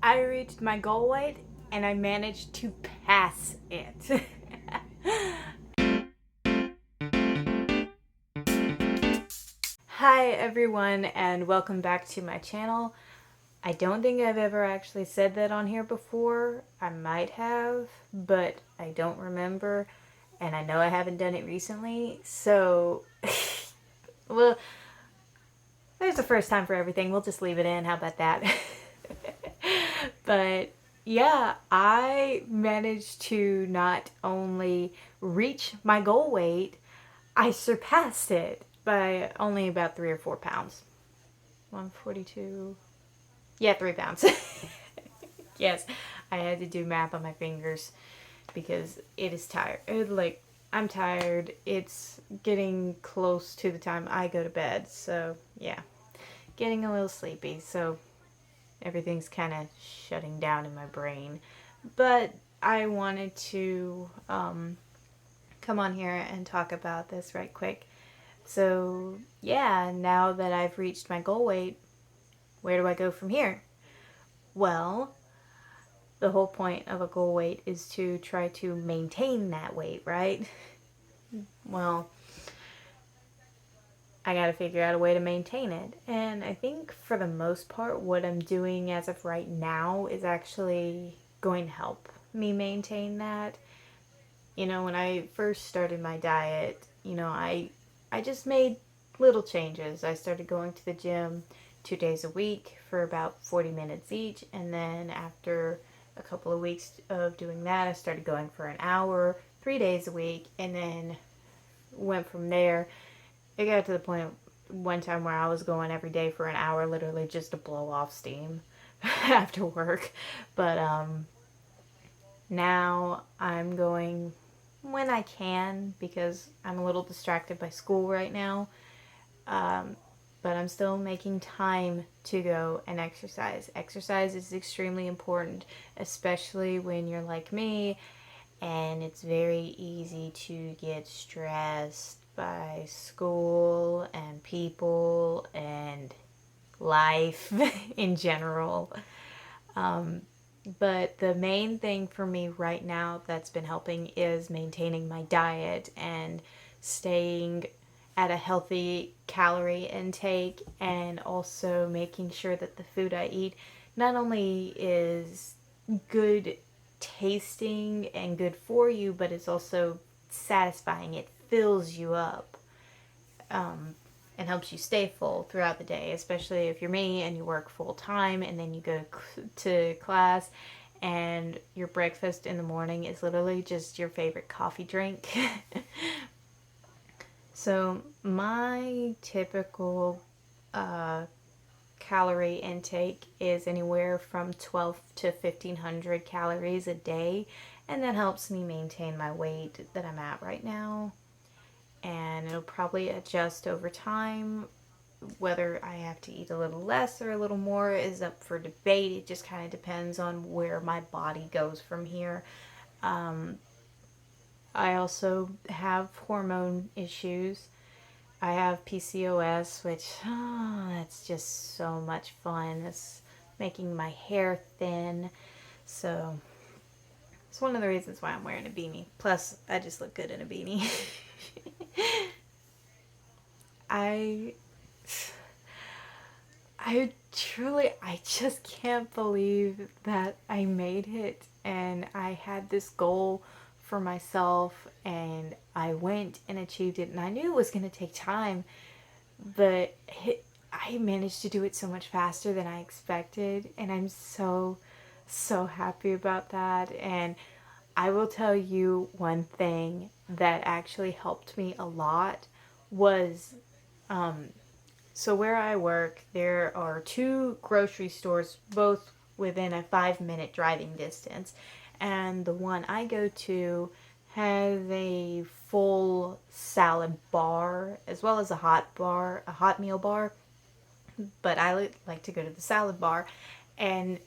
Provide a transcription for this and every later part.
I reached my goal weight and I managed to pass it. Hi everyone and welcome back to my channel. I don't think I've ever actually said that on here before. I might have, but I don't remember, and I know I haven't done it recently, so well, there's a first time for everything. We'll just leave it in. How about that? But yeah, I managed to not only reach my goal weight, I surpassed it by only about 3 or 4 pounds. 142. Yeah, 3 pounds. Yes, I had to do math on my fingers because it is tired. I'm tired. It's getting close to the time I go to bed. So, yeah, getting a little sleepy. So, everything's kind of shutting down in my brain. But I wanted to come on here and talk about this right quick. So, yeah, now that I've reached my goal weight, where do I go from here? Well, the whole point of a goal weight is to try to maintain that weight, right? Well, I gotta figure out a way to maintain it. And I think for the most part, what I'm doing as of right now is actually going to help me maintain that. When I first started my diet, I just made little changes. I started going to the gym 2 days a week for about 40 minutes each, and then after a couple of weeks of doing that, I started going for an hour, 3 days a week, and then went from there. It got to the point one time where I was going every day for an hour, literally just to blow off steam after work. But now I'm going when I can because I'm a little distracted by school right now. But I'm still making time to go and exercise. Exercise is extremely important, especially when you're like me and it's very easy to get stressed by school and people and life in general. But the main thing for me right now that's been helping is maintaining my diet and staying at a healthy calorie intake, and also making sure that the food I eat not only is good tasting and good for you, but it's also satisfying. It fills you up and helps you stay full throughout the day, especially if you're me and you work full time and then you go to class and your breakfast in the morning is literally just your favorite coffee drink. So, my typical calorie intake is anywhere from 12 to 1500 calories a day, and that helps me maintain my weight that I'm at right now. And it'll probably adjust over time. Whether I have to eat a little less or a little more is up for debate. It just kind of depends on where my body goes from here. I also have hormone issues. I have PCOS, which, that's just so much fun. It's making my hair thin. So it's one of the reasons why I'm wearing a beanie. Plus, I just look good in a beanie. I I just can't believe that I made it and I had this goal for myself and I went and achieved it, and I knew it was going to take time, but I managed to do it so much faster than I expected, and I'm so happy about that. And I will tell you one thing that actually helped me a lot was so where I work, there are two grocery stores, both within a 5-minute driving distance. And the one I go to has a full salad bar as well as a hot meal bar. But I like to go to the salad bar. And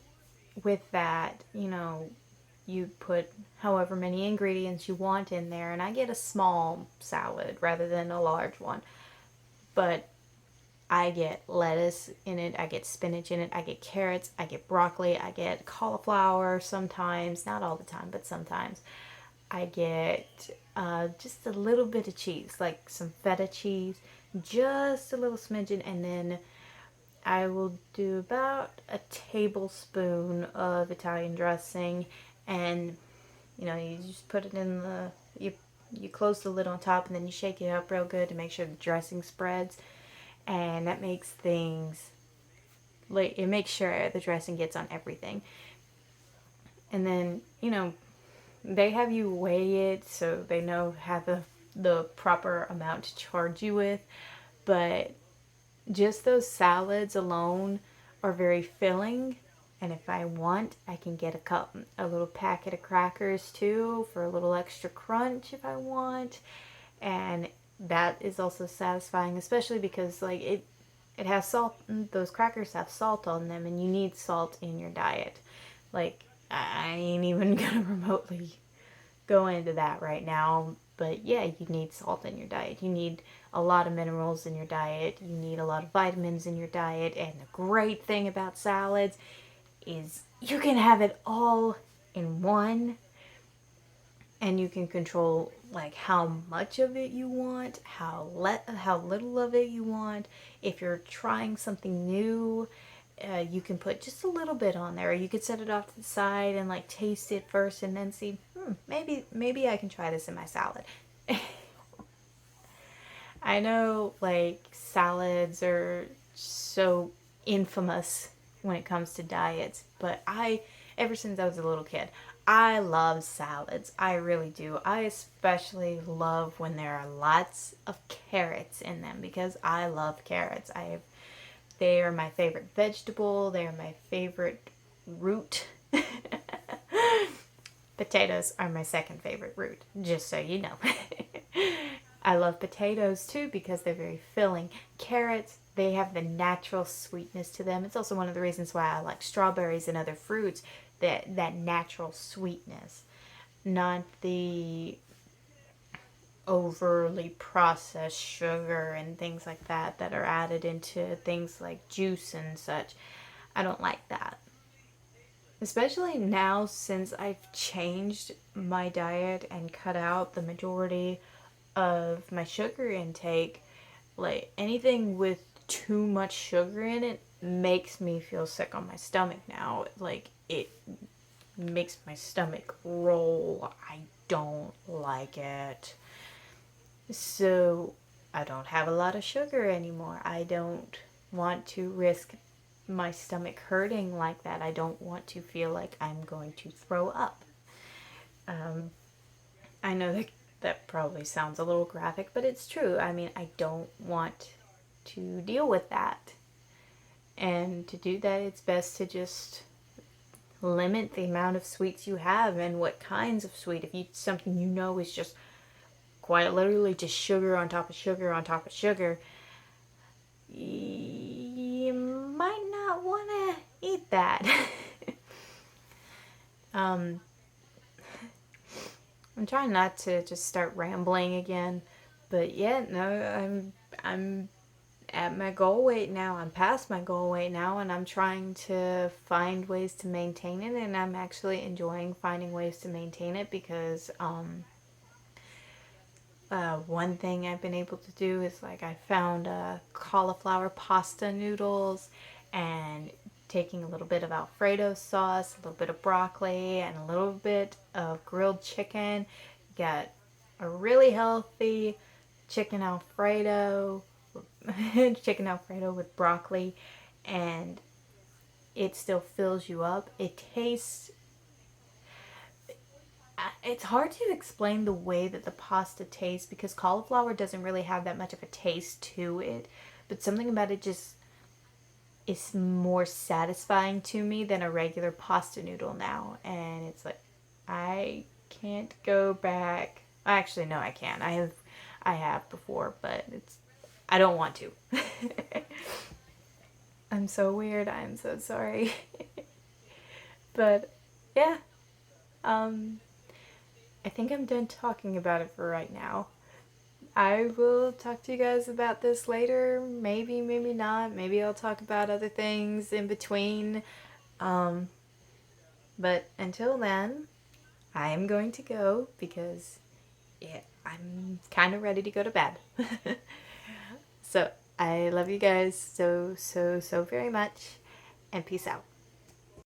with that, you put however many ingredients you want in there. And I get a small salad rather than a large one. But I get lettuce in it, I get spinach in it, I get carrots, I get broccoli, I get cauliflower sometimes, not all the time, but sometimes. I get just a little bit of cheese, like some feta cheese, just a little smidgen, and then I will do about a tablespoon of Italian dressing, and you just put it in you close the lid on top, and then you shake it up real good to make sure the dressing spreads, and that makes things like it makes sure the dressing gets on everything. And then they have you weigh it so they know how the proper amount to charge you with, but just those salads alone are very filling. And if I want, I can get a little packet of crackers too for a little extra crunch if I want. And that is also satisfying, especially because like it has salt. Those crackers have salt on them, and you need salt in your diet. Like I ain't even gonna remotely go into that right now, but yeah, you need salt in your diet. You need a lot of minerals in your diet. You need a lot of vitamins in your diet. And the great thing about salads is you can have it all in one, and you can control like how much of it you want, how little of it you want. If you're trying something new, you can put just a little bit on there. Or you could set it off to the side and like taste it first, and then see, maybe I can try this in my salad. I know like salads are so infamous when it comes to diets, but ever since I was a little kid, I love salads. I really do. I especially love when there are lots of carrots in them because I love carrots. They are my favorite vegetable. They are my favorite root. Potatoes are my second favorite root, just so you know. I love potatoes too because they're very filling. Carrots, they have the natural sweetness to them. It's also one of the reasons why I like strawberries and other fruits, that natural sweetness, not the overly processed sugar and things like that are added into things like juice and such. I don't like that. Especially now since I've changed my diet and cut out the majority of my sugar intake, like anything with too much sugar in it makes me feel sick on my stomach now. Like it makes my stomach roll. I don't like it. So I don't have a lot of sugar anymore. I don't want to risk my stomach hurting like that. I don't want to feel like I'm going to throw up. Um, I know that probably sounds a little graphic, but it's true. I mean, I don't want to deal with that. And to do that, it's best to just limit the amount of sweets you have and what kinds of sweet. If you something is just quite literally just sugar on top of sugar on top of sugar, you might not want to eat that. um, I'm trying not to just start rambling again, but yeah, no, I'm at my goal weight now. I'm past my goal weight now, and I'm trying to find ways to maintain it, and I'm actually enjoying finding ways to maintain it because one thing I've been able to do is like I found cauliflower pasta noodles, and taking a little bit of Alfredo sauce, a little bit of broccoli, and a little bit of grilled chicken. Got a really healthy chicken Alfredo, chicken Alfredo with broccoli, and it still fills you up. It tastes. It's hard to explain the way that the pasta tastes because cauliflower doesn't really have that much of a taste to it, but something about it just is more satisfying to me than a regular pasta noodle now. And it's like I can't go back. Actually, no, I can. I have before, but I don't want to. I'm so weird. I'm so sorry. But yeah, um, I think I'm done talking about it for right now. I will talk to you guys about this later. Maybe, maybe not. Maybe I'll talk about other things in between. Um, but until then, I am going to go because I'm kind of ready to go to bed. So I love you guys so, so, so very much, and peace out.